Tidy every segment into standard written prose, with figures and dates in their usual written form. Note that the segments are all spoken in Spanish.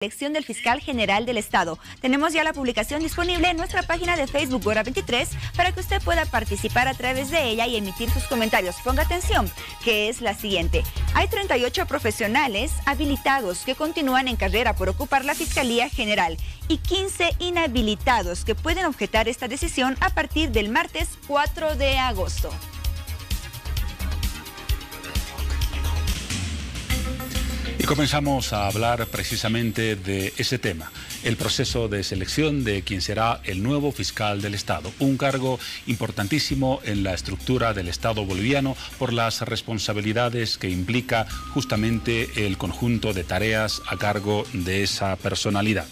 Elección del Fiscal General del Estado. Tenemos ya la publicación disponible en nuestra página de Facebook Hora 23 para que usted pueda participar a través de ella y emitir sus comentarios. Ponga atención, que es la siguiente. Hay 38 profesionales habilitados que continúan en carrera por ocupar la Fiscalía General y 15 inhabilitados que pueden objetar esta decisión a partir del martes 4 de agosto. Y comenzamos a hablar precisamente de ese tema, el proceso de selección de quien será el nuevo fiscal del Estado, un cargo importantísimo en la estructura del Estado boliviano por las responsabilidades que implica justamente el conjunto de tareas a cargo de esa personalidad.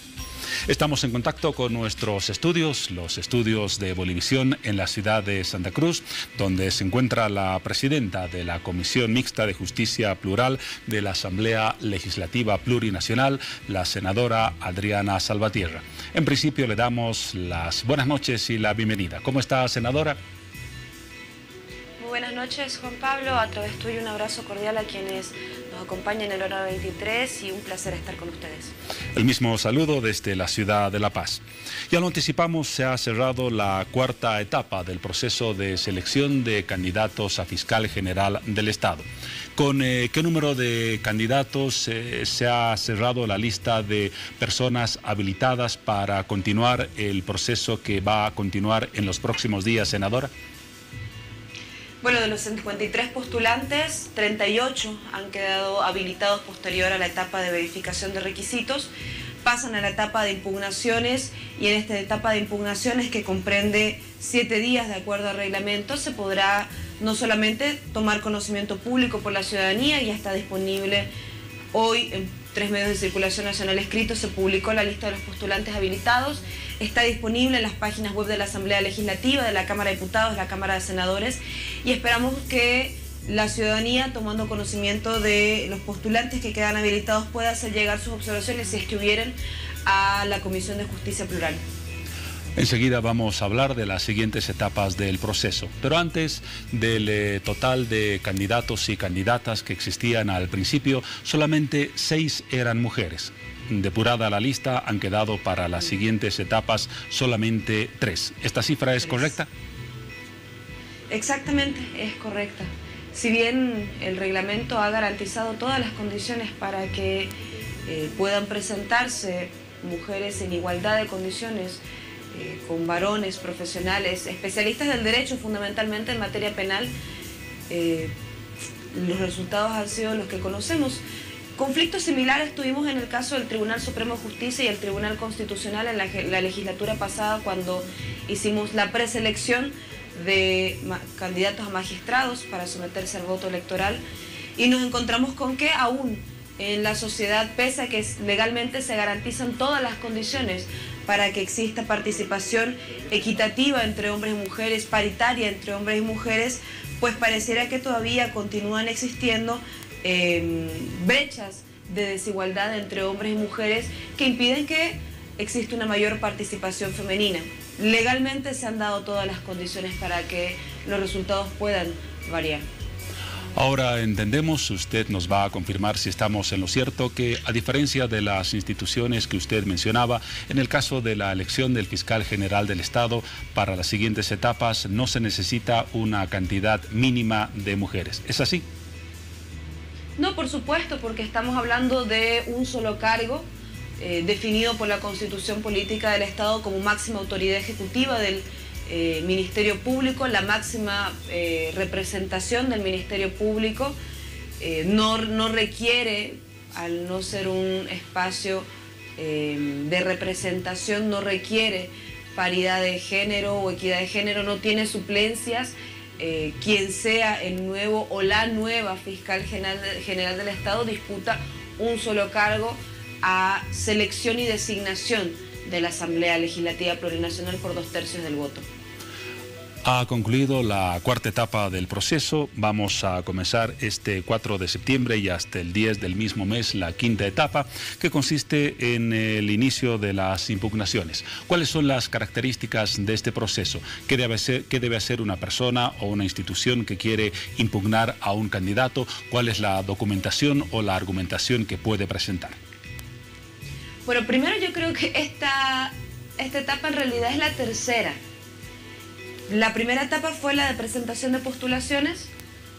Estamos en contacto con nuestros estudios, los estudios de Bolivisión en la ciudad de Santa Cruz, donde se encuentra la presidenta de la Comisión Mixta de Justicia Plural de la Asamblea Legislativa Plurinacional, la senadora Adriana Salvatierra. En principio le damos las buenas noches y la bienvenida. ¿Cómo está, senadora? Muy buenas noches, Juan Pablo. A través tuyo un abrazo cordial a quienes nos acompañan en el Hora 23 y un placer estar con ustedes. El mismo saludo desde la ciudad de La Paz. Ya lo anticipamos, se ha cerrado la cuarta etapa del proceso de selección de candidatos a fiscal general del Estado. ¿Con qué número de candidatos se ha cerrado la lista de personas habilitadas para continuar el proceso que va a continuar en los próximos días, senadora? Bueno, de los 53 postulantes, 38 han quedado habilitados posterior a la etapa de verificación de requisitos, pasan a la etapa de impugnaciones y en esta etapa de impugnaciones, que comprende 7 días de acuerdo al reglamento, se podrá no solamente tomar conocimiento público por la ciudadanía, ya está disponible hoy en 3 medios de circulación nacional escritos, se publicó la lista de los postulantes habilitados, está disponible en las páginas web de la Asamblea Legislativa, de la Cámara de Diputados, de la Cámara de Senadores, y esperamos que la ciudadanía, tomando conocimiento de los postulantes que quedan habilitados, pueda hacer llegar sus observaciones, si es que hubieran, a la Comisión de Justicia Plural. Enseguida vamos a hablar de las siguientes etapas del proceso, pero antes del total de candidatos y candidatas que existían al principio, solamente 6 eran mujeres. Depurada la lista, han quedado para las siguientes etapas solamente 3. ¿Esta cifra es correcta? Exactamente, es correcta. Si bien el reglamento ha garantizado todas las condiciones para que puedan presentarse mujeres en igualdad de condiciones, con varones, profesionales, especialistas del derecho fundamentalmente en materia penal, los resultados han sido los que conocemos. Conflictos similares tuvimos en el caso del Tribunal Supremo de Justicia y el Tribunal Constitucional en la legislatura pasada, cuando hicimos la preselección de candidatos a magistrados para someterse al voto electoral, y nos encontramos con que aún en la sociedad, pese a que legalmente se garantizan todas las condiciones para que exista participación equitativa entre hombres y mujeres, paritaria entre hombres y mujeres, pues pareciera que todavía continúan existiendo brechas de desigualdad entre hombres y mujeres que impiden que exista una mayor participación femenina. Legalmente se han dado todas las condiciones para que los resultados puedan variar. Ahora entendemos, usted nos va a confirmar si estamos en lo cierto, que a diferencia de las instituciones que usted mencionaba, en el caso de la elección del fiscal general del Estado, para las siguientes etapas no se necesita una cantidad mínima de mujeres. ¿Es así? No, por supuesto, porque estamos hablando de un solo cargo definido por la Constitución Política del Estado como máxima autoridad ejecutiva del Ministerio Público, la máxima representación del Ministerio Público. No requiere, al no ser un espacio de representación, no requiere paridad de género o equidad de género, no tiene suplencias. Quien sea el nuevo o la nueva fiscal general del Estado disputa un solo cargo a selección y designación de la Asamblea Legislativa Plurinacional por 2/3 del voto. Ha concluido la cuarta etapa del proceso. Vamos a comenzar este 4 de septiembre y hasta el 10 del mismo mes la quinta etapa, que consiste en el inicio de las impugnaciones. ¿Cuáles son las características de este proceso? ¿Qué debe hacer una persona o una institución que quiere impugnar a un candidato? ¿Cuál es la documentación o la argumentación que puede presentar? Bueno, primero yo creo que esta etapa en realidad es la tercera. La primera etapa fue la de presentación de postulaciones,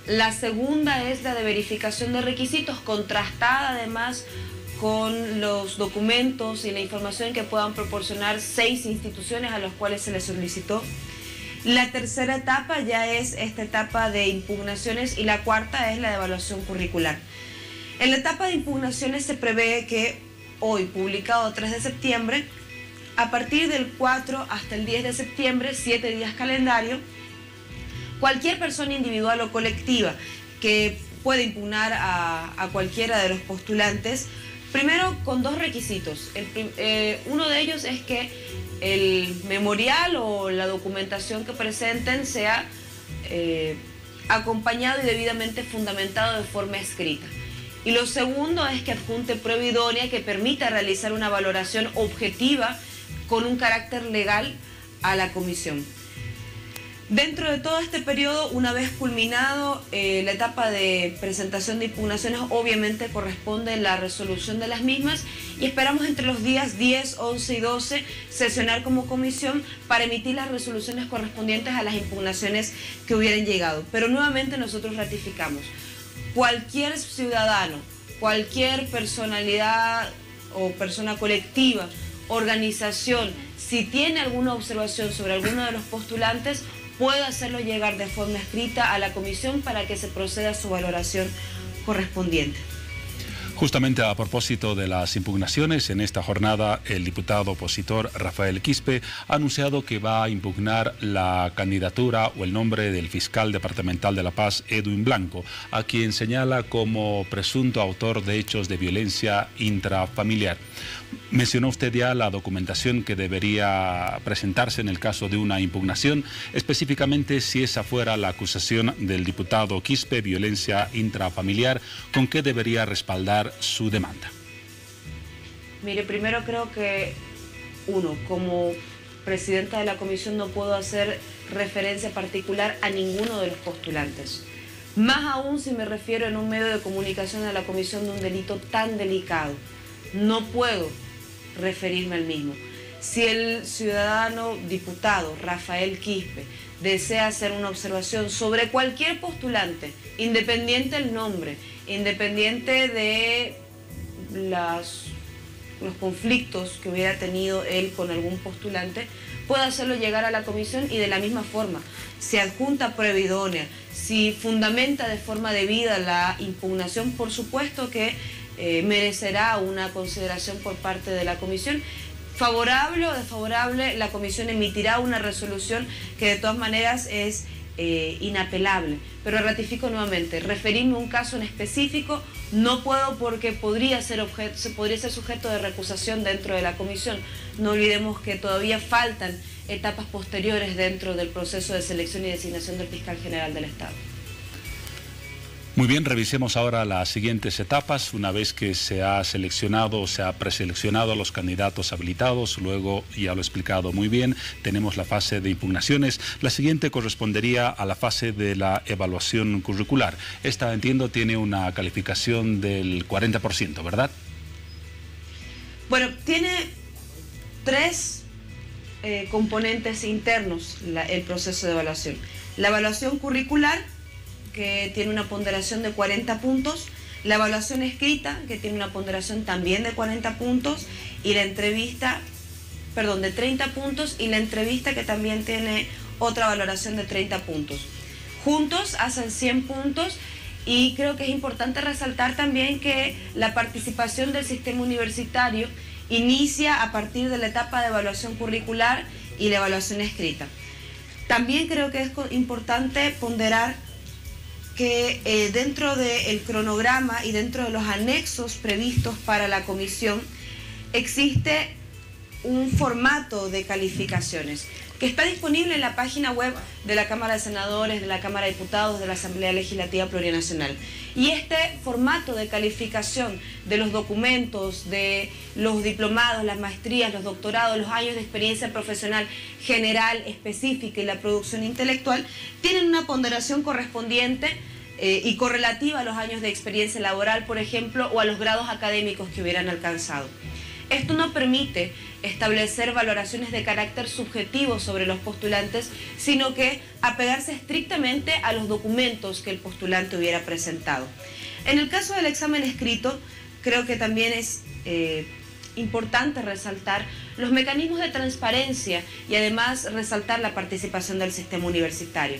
la segunda es la de verificación de requisitos, contrastada además con los documentos y la información que puedan proporcionar 6 instituciones a las cuales se les solicitó. La tercera etapa ya es esta etapa de impugnaciones y la cuarta es la de evaluación curricular. En la etapa de impugnaciones se prevé que hoy, publicado 3 de septiembre, a partir del 4 hasta el 10 de septiembre, 7 días calendario, cualquier persona individual o colectiva que pueda impugnar a cualquiera de los postulantes, primero con 2 requisitos. Uno de ellos es que el memorial o la documentación que presenten sea acompañado y debidamente fundamentado de forma escrita. Y lo segundo es que adjunte prueba idónea que permita realizar una valoración objetiva con un carácter legal a la comisión. Dentro de todo este periodo, una vez culminado la etapa de presentación de impugnaciones, obviamente corresponde la resolución de las mismas y esperamos entre los días 10, 11 y 12 sesionar como comisión para emitir las resoluciones correspondientes a las impugnaciones que hubieran llegado. Pero nuevamente nosotros ratificamos, cualquier ciudadano, cualquier personalidad o persona colectiva, organización, si tiene alguna observación sobre alguno de los postulantes, puede hacerlo llegar de forma escrita a la comisión para que se proceda a su valoración correspondiente. Justamente a propósito de las impugnaciones, en esta jornada el diputado opositor Rafael Quispe ha anunciado que va a impugnar la candidatura o el nombre del fiscal departamental de La Paz, Edwin Blanco, a quien señala como presunto autor de hechos de violencia intrafamiliar. Mencionó usted ya la documentación que debería presentarse en el caso de una impugnación, específicamente si esa fuera la acusación del diputado Quispe, violencia intrafamiliar, ¿con qué debería respaldar su demanda? Mire, primero creo que, como presidenta de la comisión no puedo hacer referencia particular a ninguno de los postulantes. Más aún si me refiero en un medio de comunicación a la comisión de un delito tan delicado. No puedo referirme al mismo. Si el ciudadano diputado Rafael Quispe desea hacer una observación sobre cualquier postulante, independiente del nombre, independiente de los conflictos que hubiera tenido él con algún postulante, puede hacerlo llegar a la comisión y de la misma forma, si adjunta prueba idónea, si fundamenta de forma debida la impugnación, por supuesto que merecerá una consideración por parte de la comisión. Favorable o desfavorable, la comisión emitirá una resolución que de todas maneras es inapelable. Pero ratifico nuevamente, referirme a un caso en específico no puedo porque podría ser sujeto de recusación dentro de la comisión. No olvidemos que todavía faltan etapas posteriores dentro del proceso de selección y designación del fiscal general del Estado. Muy bien, revisemos ahora las siguientes etapas. Una vez que se ha seleccionado o se ha preseleccionado a los candidatos habilitados, luego, ya lo he explicado muy bien, tenemos la fase de impugnaciones. La siguiente correspondería a la fase de la evaluación curricular. Esta, entiendo, tiene una calificación del 40%, ¿verdad? Bueno, tiene 3 componentes internos el proceso de evaluación. La evaluación curricular, que tiene una ponderación de 40 puntos, la evaluación escrita, que tiene una ponderación también de 40 puntos, y la entrevista, de 30 puntos, y la entrevista que también tiene otra valoración de 30 puntos. Juntos hacen 100 puntos, y creo que es importante resaltar también que la participación del sistema universitario inicia a partir de la etapa de evaluación curricular y la evaluación escrita. También creo que es importante ponderar que dentro del cronograma y dentro de los anexos previstos para la comisión existe un formato de calificaciones que está disponible en la página web de la Cámara de Senadores, de la Cámara de Diputados, de la Asamblea Legislativa Plurinacional. Y este formato de calificación de los documentos, de los diplomados, las maestrías, los doctorados, los años de experiencia profesional general, específica y la producción intelectual, tienen una ponderación correspondiente y correlativa a los años de experiencia laboral, por ejemplo, o a los grados académicos que hubieran alcanzado. Esto no permite establecer valoraciones de carácter subjetivo sobre los postulantes, sino que apegarse estrictamente a los documentos que el postulante hubiera presentado. En el caso del examen escrito, creo que también es importante resaltar los mecanismos de transparencia y además resaltar la participación del sistema universitario.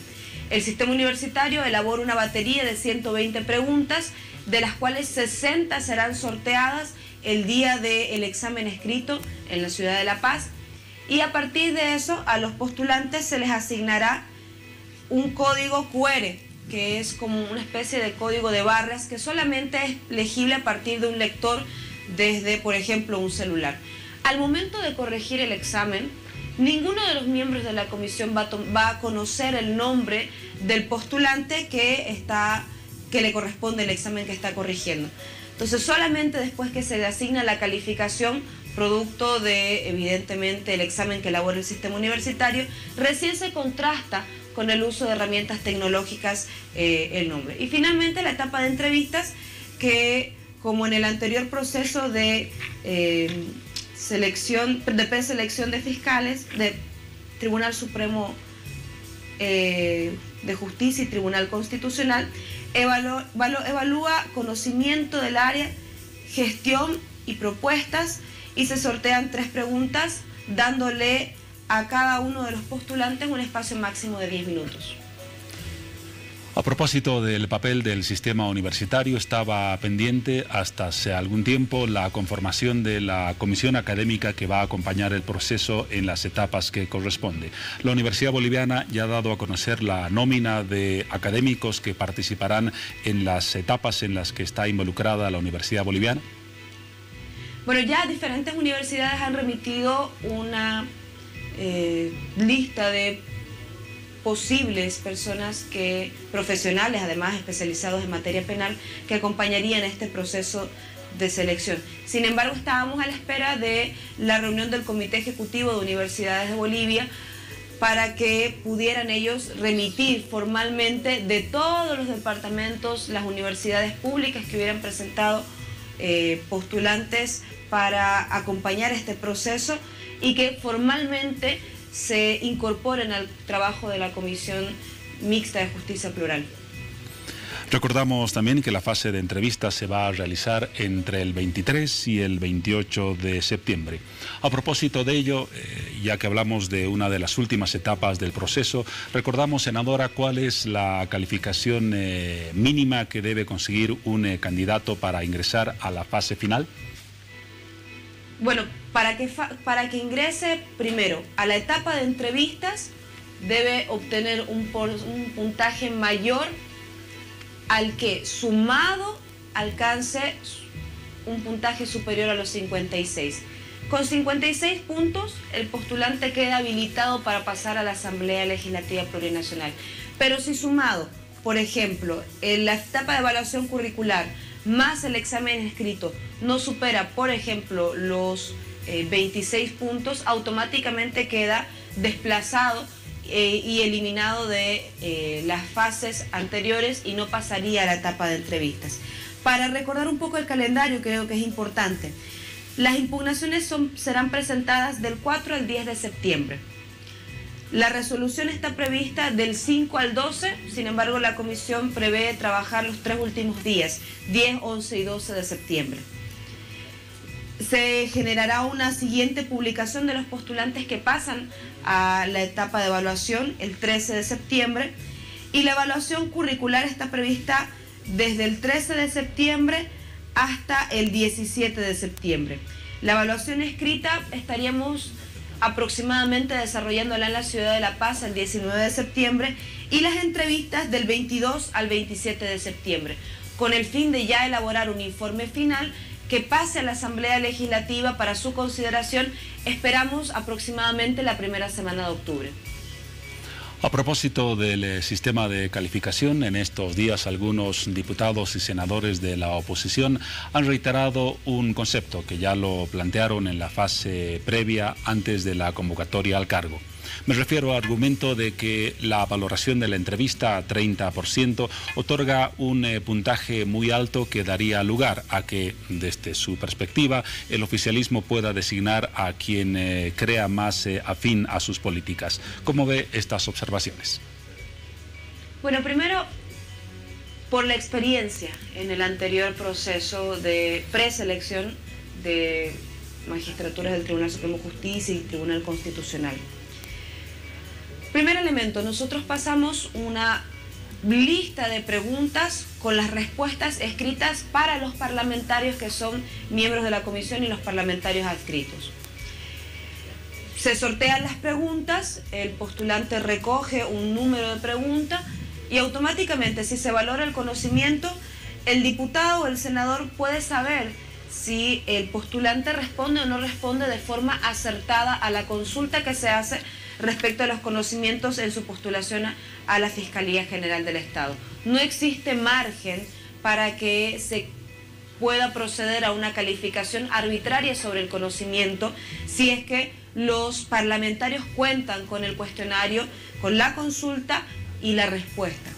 El sistema universitario elabora una batería de 120 preguntas, de las cuales 60 serán sorteadas el día del examen escrito en la ciudad de La Paz, y a partir de eso a los postulantes se les asignará un código QR, que es como una especie de código de barras que solamente es legible a partir de un lector desde, por ejemplo, un celular. Al momento de corregir el examen, ninguno de los miembros de la comisión va a conocer el nombre del postulante que le corresponde el examen que está corrigiendo. Entonces, solamente después que se le asigna la calificación, producto de, evidentemente, el examen que elabora el sistema universitario, recién se contrasta con el uso de herramientas tecnológicas el nombre. Y finalmente, la etapa de entrevistas, que como en el anterior proceso de preselección de fiscales, de Tribunal Supremo de Justicia y Tribunal Constitucional, evalúa conocimiento del área, gestión y propuestas, y se sortean 3 preguntas, dándole a cada uno de los postulantes un espacio máximo de 10 minutos. A propósito del papel del sistema universitario, estaba pendiente hasta hace algún tiempo la conformación de la comisión académica que va a acompañar el proceso en las etapas que corresponde. La Universidad Boliviana ya ha dado a conocer la nómina de académicos que participarán en las etapas en las que está involucrada la Universidad Boliviana. Bueno, ya diferentes universidades han remitido una lista de posibles personas profesionales, además especializados en materia penal, que acompañarían este proceso de selección. Sin embargo, estábamos a la espera de la reunión del Comité Ejecutivo de Universidades de Bolivia para que pudieran ellos remitir formalmente de todos los departamentos, las universidades públicas que hubieran presentado postulantes para acompañar este proceso, y que formalmente se incorporen al trabajo de la Comisión Mixta de Justicia Plural. Recordamos también que la fase de entrevistas se va a realizar entre el 23 y el 28 de septiembre. A propósito de ello, ya que hablamos de una de las últimas etapas del proceso, recordamos, senadora, cuál es la calificación mínima que debe conseguir un candidato para ingresar a la fase final. Bueno, para que ingrese primero a la etapa de entrevistas, debe obtener un puntaje mayor al que sumado alcance un puntaje superior a los 56. Con 56 puntos, el postulante queda habilitado para pasar a la Asamblea Legislativa Plurinacional. Pero si sumado, por ejemplo, en la etapa de evaluación curricular, más el examen escrito, no supera, por ejemplo, los 26 puntos, automáticamente queda desplazado y eliminado de las fases anteriores y no pasaría a la etapa de entrevistas. Para recordar un poco el calendario, creo que es importante. Las impugnaciones serán presentadas del 4 al 10 de septiembre. La resolución está prevista del 5 al 12, sin embargo la comisión prevé trabajar los 3 últimos días, 10, 11 y 12 de septiembre. Se generará una siguiente publicación de los postulantes que pasan a la etapa de evaluación el 13 de septiembre, y la evaluación curricular está prevista desde el 13 de septiembre hasta el 17 de septiembre. La evaluación escrita estaríamos aproximadamente desarrollándola en la ciudad de La Paz el 19 de septiembre, y las entrevistas del 22 al 27 de septiembre, con el fin de ya elaborar un informe final que pase a la Asamblea Legislativa para su consideración. Esperamos aproximadamente la primera semana de octubre. A propósito del sistema de calificación, en estos días algunos diputados y senadores de la oposición han reiterado un concepto que ya lo plantearon en la fase previa antes de la convocatoria al cargo. Me refiero al argumento de que la valoración de la entrevista a 30% otorga un puntaje muy alto que daría lugar a que, desde su perspectiva, el oficialismo pueda designar a quien crea más afín a sus políticas. ¿Cómo ve estas observaciones? Bueno, primero, por la experiencia en el anterior proceso de preselección de magistraturas del Tribunal Supremo de Justicia y Tribunal Constitucional. Primer elemento, nosotros pasamos una lista de preguntas con las respuestas escritas para los parlamentarios que son miembros de la comisión y los parlamentarios adscritos. Se sortean las preguntas, el postulante recoge un número de preguntas y automáticamente, si se valora el conocimiento, el diputado o el senador puede saber si el postulante responde o no responde de forma acertada a la consulta que se hace respecto a los conocimientos en su postulación a la Fiscalía General del Estado. No existe margen para que se pueda proceder a una calificación arbitraria sobre el conocimiento si es que los parlamentarios cuentan con el cuestionario, con la consulta y la respuesta.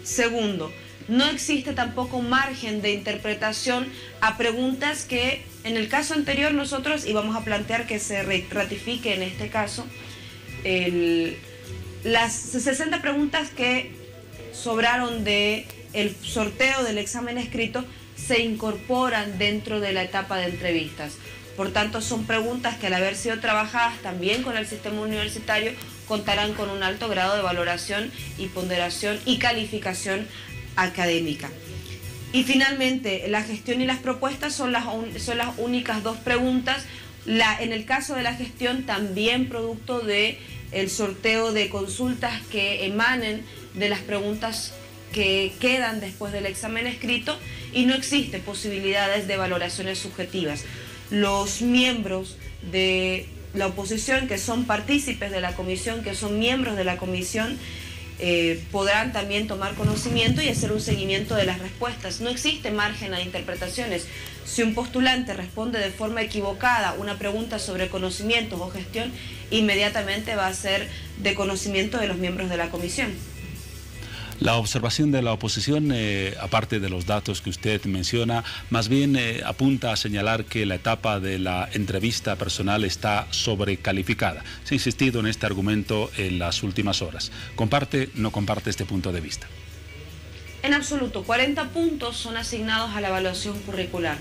Segundo, no existe tampoco margen de interpretación a preguntas que en el caso anterior nosotros íbamos a plantear que se ratifique en este caso las 60 preguntas que sobraron del sorteo del examen escrito se incorporan dentro de la etapa de entrevistas. Por tanto, son preguntas que al haber sido trabajadas también con el sistema universitario contarán con un alto grado de valoración y ponderación y calificación académica. Y finalmente, la gestión y las propuestas son las únicas dos preguntas. En el caso de la gestión, también producto del sorteo de consultas que emanen de las preguntas que quedan después del examen escrito, y no existe posibilidades de valoraciones subjetivas. Los miembros de la oposición que son partícipes de la comisión, que son miembros de la comisión, podrán también tomar conocimiento y hacer un seguimiento de las respuestas. No existe margen a interpretaciones. Si un postulante responde de forma equivocada una pregunta sobre conocimientos o gestión, inmediatamente va a ser de conocimiento de los miembros de la comisión. La observación de la oposición, aparte de los datos que usted menciona, más bien apunta a señalar que la etapa de la entrevista personal está sobrecalificada. Se ha insistido en este argumento en las últimas horas. ¿Comparte o no comparte este punto de vista? En absoluto. 40 puntos son asignados a la evaluación curricular.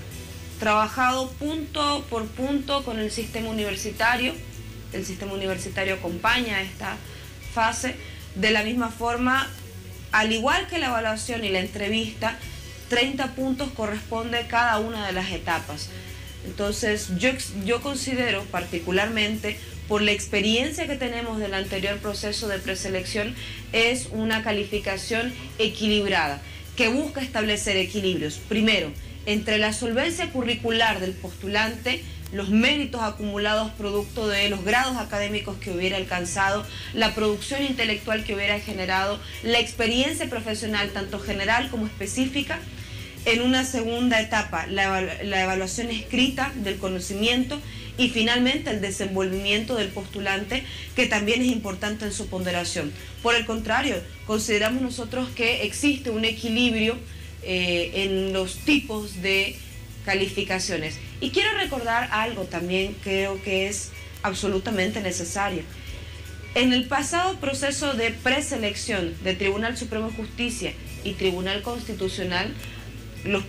Trabajado punto por punto con el sistema universitario. El sistema universitario acompaña esta fase. De la misma forma, al igual que la evaluación y la entrevista, 30 puntos corresponde cada una de las etapas. Entonces, yo considero particularmente, por la experiencia que tenemos del anterior proceso de preselección, es una calificación equilibrada, que busca establecer equilibrios. Primero, entre la solvencia curricular del postulante, los méritos acumulados producto de los grados académicos que hubiera alcanzado, la producción intelectual que hubiera generado, la experiencia profesional tanto general como específica. En una segunda etapa, la evaluación escrita del conocimiento y finalmente el desenvolvimiento del postulante, que también es importante en su ponderación. Por el contrario, consideramos nosotros que existe un equilibrio en los tipos de calificaciones. Y quiero recordar algo también, creo que es absolutamente necesario. En el pasado proceso de preselección de Tribunal Supremo de Justicia y Tribunal Constitucional, los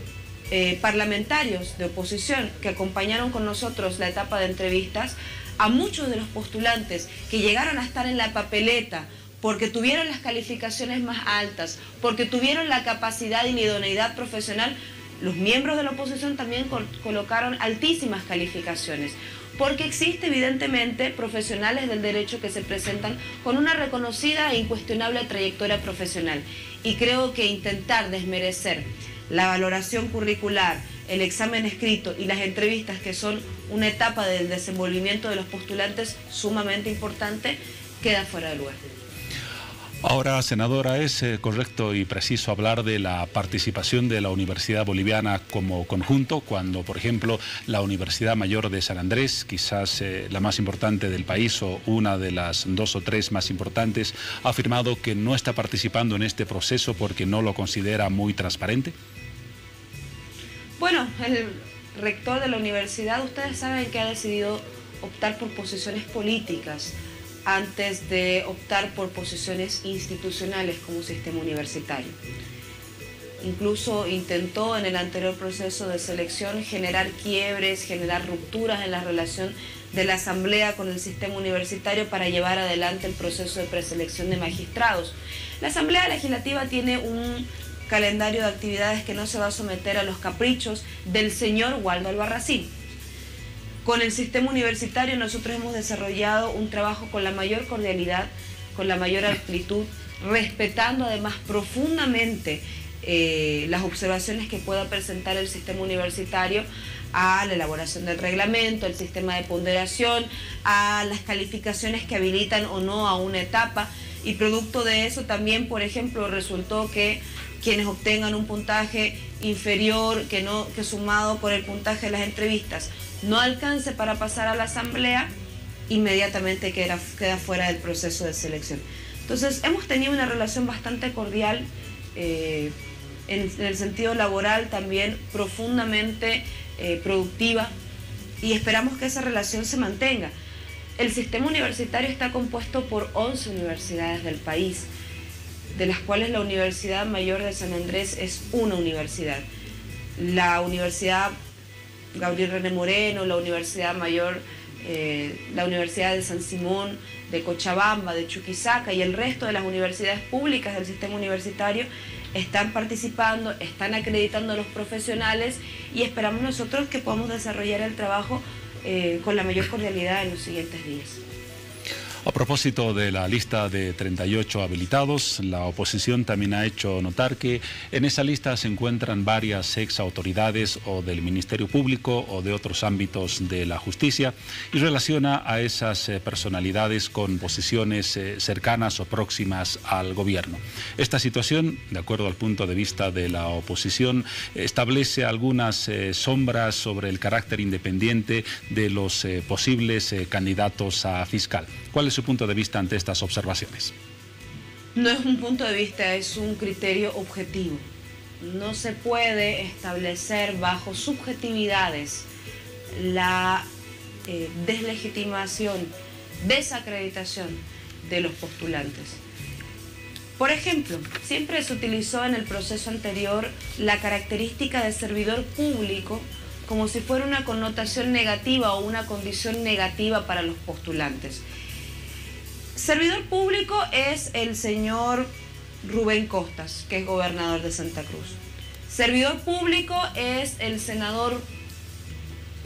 parlamentarios de oposición que acompañaron con nosotros la etapa de entrevistas, a muchos de los postulantes que llegaron a estar en la papeleta porque tuvieron las calificaciones más altas, porque tuvieron la capacidad y la idoneidad profesional, los miembros de la oposición también colocaron altísimas calificaciones, porque existe evidentemente profesionales del derecho que se presentan con una reconocida e incuestionable trayectoria profesional. Y creo que intentar desmerecer la valoración curricular, el examen escrito y las entrevistas, que son una etapa del desenvolvimiento de los postulantes sumamente importante, queda fuera de lugar. Ahora, senadora, ¿es correcto y preciso hablar de la participación de la Universidad Boliviana como conjunto cuando, por ejemplo, la Universidad Mayor de San Andrés, quizás la más importante del país o una de las 2 o 3 más importantes, ha afirmado que no está participando en este proceso porque no lo considera muy transparente? Bueno, el rector de la universidad, ustedes saben que ha decidido optar por posiciones políticas antes de optar por posiciones institucionales como sistema universitario. Incluso intentó en el anterior proceso de selección generar quiebres, generar rupturas en la relación de la Asamblea con el sistema universitario para llevar adelante el proceso de preselección de magistrados. La Asamblea Legislativa tiene un calendario de actividades que no se va a someter a los caprichos del señor Waldo Albarracín. Con el sistema universitario nosotros hemos desarrollado un trabajo con la mayor cordialidad, con la mayor amplitud, respetando además profundamente las observaciones que pueda presentar el sistema universitario a la elaboración del reglamento, el sistema de ponderación, a las calificaciones que habilitan o no a una etapa, y producto de eso también, por ejemplo, resultó que quienes obtengan un puntaje inferior que sumado con el puntaje de las entrevistas no alcance para pasar a la asamblea, inmediatamente queda fuera del proceso de selección. Entonces hemos tenido una relación bastante cordial, en el sentido laboral también profundamente productiva, y esperamos que esa relación se mantenga. El sistema universitario está compuesto por 11 universidades del país, de las cuales la Universidad Mayor de San Andrés es una universidad. La Universidad Gabriel René Moreno, la Universidad Mayor, la Universidad de San Simón, de Cochabamba, de Chuquisaca y el resto de las universidades públicas del sistema universitario están participando, están acreditando a los profesionales, y esperamos nosotros que podamos desarrollar el trabajo con la mayor cordialidad en los siguientes días. A propósito de la lista de 38 habilitados, la oposición también ha hecho notar que en esa lista se encuentran varias ex autoridades o del Ministerio Público o de otros ámbitos de la justicia, y relaciona a esas personalidades con posiciones cercanas o próximas al gobierno. Esta situación, de acuerdo al punto de vista de la oposición, establece algunas sombras sobre el carácter independiente de los posibles candidatos a fiscal. ¿Cuál es su punto de vista ante estas observaciones? No es un punto de vista, es un criterio objetivo. No se puede establecer bajo subjetividades la deslegitimación, desacreditación de los postulantes. Por ejemplo, siempre se utilizó en el proceso anterior la característica de servidor público como si fuera una connotación negativa o una condición negativa para los postulantes. Servidor público es el señor Rubén Costas, que es gobernador de Santa Cruz. Servidor público es el senador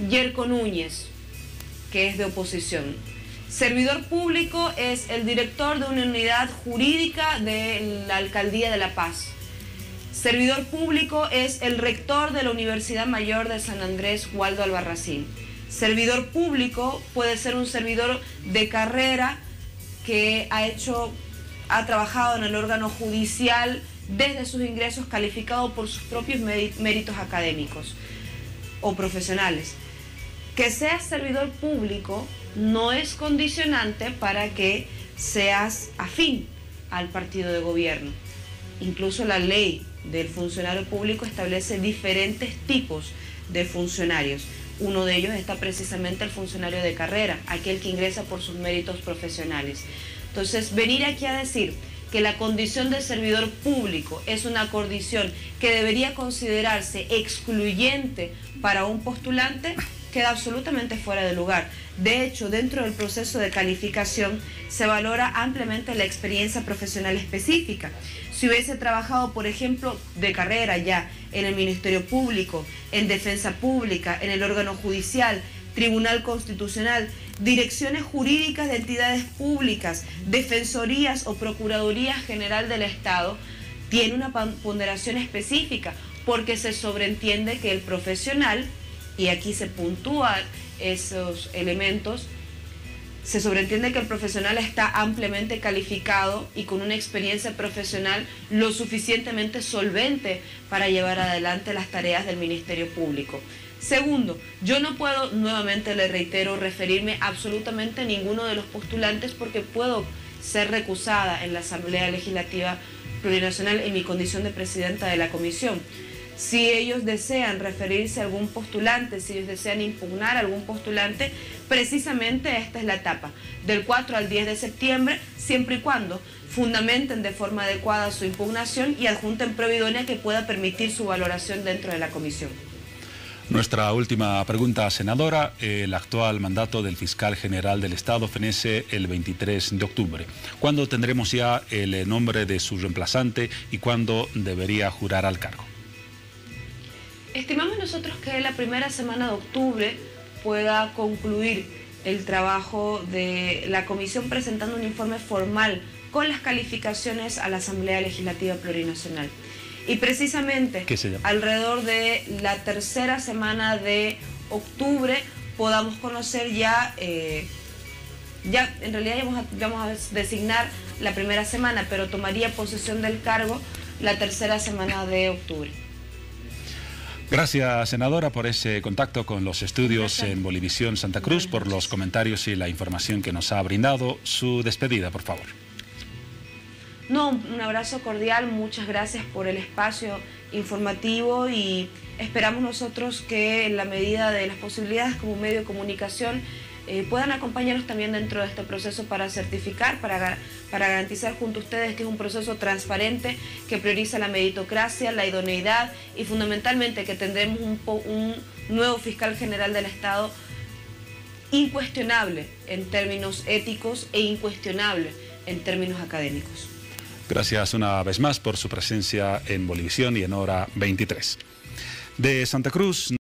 Yerko Núñez, que es de oposición. Servidor público es el director de una unidad jurídica de la Alcaldía de La Paz. Servidor público es el rector de la Universidad Mayor de San Andrés, Waldo Albarracín. Servidor público puede ser un servidor de carrera que ha trabajado en el órgano judicial desde sus ingresos, calificado por sus propios méritos académicos o profesionales. Que seas servidor público no es condicionante para que seas afín al partido de gobierno. Incluso la ley del funcionario público establece diferentes tipos de funcionarios. Uno de ellos está precisamente el funcionario de carrera, aquel que ingresa por sus méritos profesionales. Entonces, venir aquí a decir que la condición de servidor público es una condición que debería considerarse excluyente para un postulante, queda absolutamente fuera de lugar. De hecho, dentro del proceso de calificación se valora ampliamente la experiencia profesional específica. Si hubiese trabajado, por ejemplo, de carrera ya en el Ministerio Público, en Defensa Pública, en el órgano judicial, Tribunal Constitucional, direcciones jurídicas de entidades públicas, defensorías o Procuraduría General del Estado, tiene una ponderación específica, porque se sobreentiende que el profesional, y aquí se puntúan esos elementos, se sobreentiende que el profesional está ampliamente calificado y con una experiencia profesional lo suficientemente solvente para llevar adelante las tareas del Ministerio Público. Segundo, yo no puedo, nuevamente le reitero, referirme absolutamente a ninguno de los postulantes porque puedo ser recusada en la Asamblea Legislativa Plurinacional en mi condición de presidenta de la comisión. Si ellos desean referirse a algún postulante, si ellos desean impugnar a algún postulante, precisamente esta es la etapa, del 4 al 10 de septiembre, siempre y cuando fundamenten de forma adecuada su impugnación y adjunten prueba idónea que pueda permitir su valoración dentro de la comisión. Nuestra última pregunta, senadora. El actual mandato del fiscal general del Estado fenece el 23 de octubre. ¿Cuándo tendremos ya el nombre de su reemplazante y cuándo debería jurar al cargo? Estimamos nosotros que la primera semana de octubre pueda concluir el trabajo de la comisión presentando un informe formal con las calificaciones a la Asamblea Legislativa Plurinacional. Y precisamente alrededor de la tercera semana de octubre podamos conocer ya en realidad vamos a designar la primera semana, pero tomaría posesión del cargo la tercera semana de octubre. Gracias, senadora, por ese contacto con los estudios en Bolivisión Santa Cruz, por los comentarios y la información que nos ha brindado. Su despedida, por favor. No, un abrazo cordial, muchas gracias por el espacio informativo y esperamos nosotros que en la medida de las posibilidades como medio de comunicación puedan acompañarnos también dentro de este proceso para certificar, para garantizar junto a ustedes que es un proceso transparente que prioriza la meritocracia, la idoneidad y fundamentalmente que tendremos un nuevo fiscal general del Estado incuestionable en términos éticos e incuestionable en términos académicos. Gracias una vez más por su presencia en Bolivisión y en Hora 23. De Santa Cruz.